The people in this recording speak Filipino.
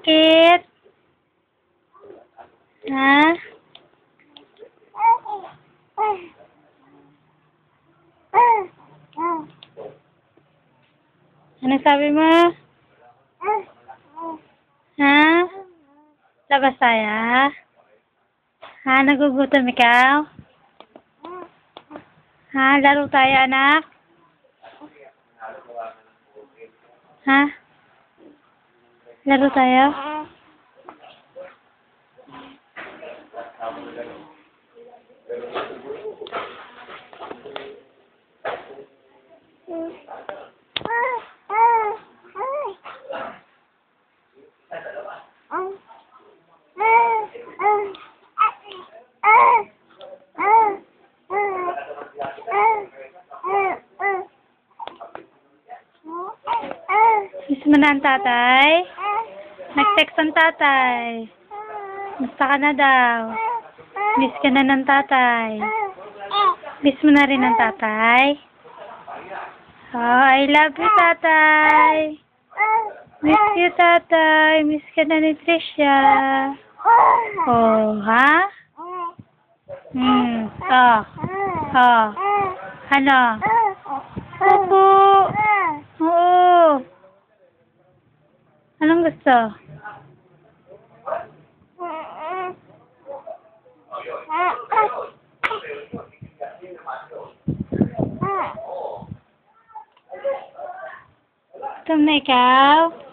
Bakit? Ha? Ano sabi mo? Ha? Labas tayo? Ha? Nagugutom ikaw? Ha? Laro tayo, anak? Ha? Laro tayo? Miss mo na ang tatay? Nag-text ang tatay. Basta ka na daw. Miss ka na ng tatay. Miss mo na rin ang tatay? Oh, I love you, tatay. Miss you, tatay. Miss ka na ni Tricia. Oh, ha? Oh. Oh. Ano? Opo. Oo. Anong gusto? Gutom na ikaw?